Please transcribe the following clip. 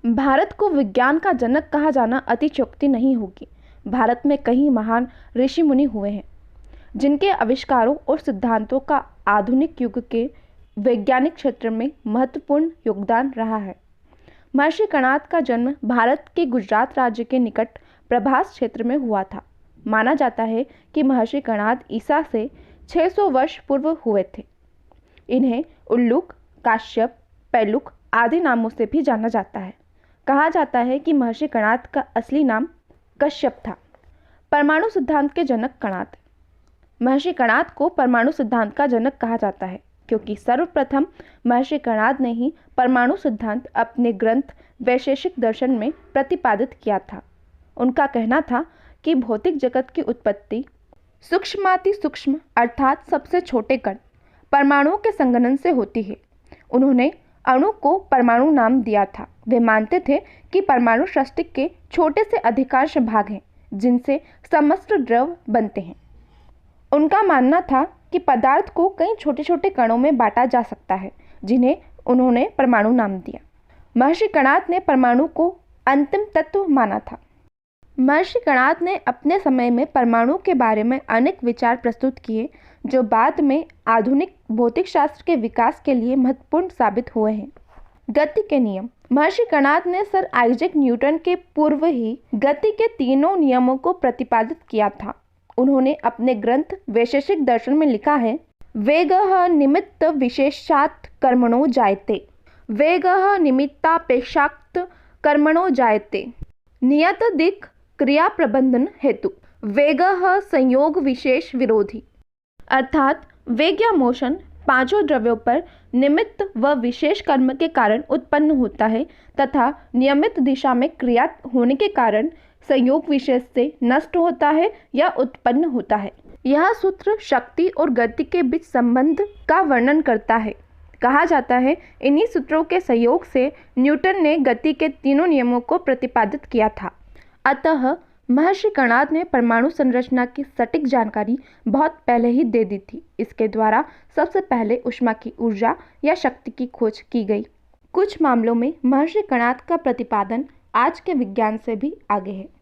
भारत को विज्ञान का जनक कहा जाना अतिशयोक्ति नहीं होगी। भारत में कई महान ऋषि मुनि हुए हैं जिनके आविष्कारों और सिद्धांतों का आधुनिक युग के वैज्ञानिक क्षेत्र में महत्वपूर्ण योगदान रहा है। महर्षि कणाद का जन्म भारत के गुजरात राज्य के निकट प्रभास क्षेत्र में हुआ था। माना जाता है कि महर्षि कणाद ईसा से 600 वर्ष पूर्व हुए थे। इन्हें उल्लूक, काश्यप, पैलुक आदि नामों से भी जाना जाता है। कहा जाता है कि महर्षि कणाद का असली नाम कश्यप था। परमाणु सिद्धांत के जनक कणाद। महर्षि कणाद को परमाणु सिद्धांत का जनक कहा जाता है क्योंकि सर्वप्रथम महर्षि कणाद ने ही परमाणु सिद्धांत अपने ग्रंथ वैशेषिक दर्शन में प्रतिपादित किया था। उनका कहना था कि भौतिक जगत की उत्पत्ति सूक्ष्माति सूक्ष्म अर्थात सबसे छोटे कण परमाणुओं के संगठन से होती है। उन्होंने अणु को परमाणु नाम दिया था। वे मानते थे कि परमाणु सृष्टि के छोटे से अधिकांश भाग हैं जिनसे समस्त द्रव बनते हैं। उनका मानना था कि पदार्थ को कई छोटे छोटे कणों में बांटा जा सकता है जिन्हें उन्होंने परमाणु नाम दिया। महर्षि कणाद ने परमाणु को अंतिम तत्व माना था। महर्षि कणाद ने अपने समय में परमाणु के बारे में अनेक विचार प्रस्तुत किए जो बाद में आधुनिक भौतिक शास्त्र के विकास के लिए महत्वपूर्ण साबित हुए हैं। गति के नियम। महर्षि कणाद ने सर आइजैक न्यूटन के पूर्व ही गति के तीनों नियमों को प्रतिपादित किया था। उन्होंने अपने ग्रंथ वैशेषिक दर्शन में लिखा है, वेगः निमित्त विशेषात् कर्मणो जायते, वेगः निमित्तापेक्षात् कर्मणो जायते, नियत दिक् क्रिया प्रबंधन हेतु, वेगः संयोग विशेष विरोधी। अर्थात वेग या मोशन पांचों द्रव्यों पर निमित्त व विशेष कर्म के कारण उत्पन्न होता है तथा नियमित दिशा में क्रिया होने के कारण संयोग विशेष से नष्ट होता है या उत्पन्न होता है। यह सूत्र शक्ति और गति के बीच संबंध का वर्णन करता है। कहा जाता है इन्हीं सूत्रों के सहयोग से न्यूटन ने गति के तीनों नियमों को प्रतिपादित किया था। अतः महर्षि कणाद ने परमाणु संरचना की सटीक जानकारी बहुत पहले ही दे दी थी। इसके द्वारा सबसे पहले ऊष्मा की ऊर्जा या शक्ति की खोज की गई। कुछ मामलों में महर्षि कणाद का प्रतिपादन आज के विज्ञान से भी आगे है।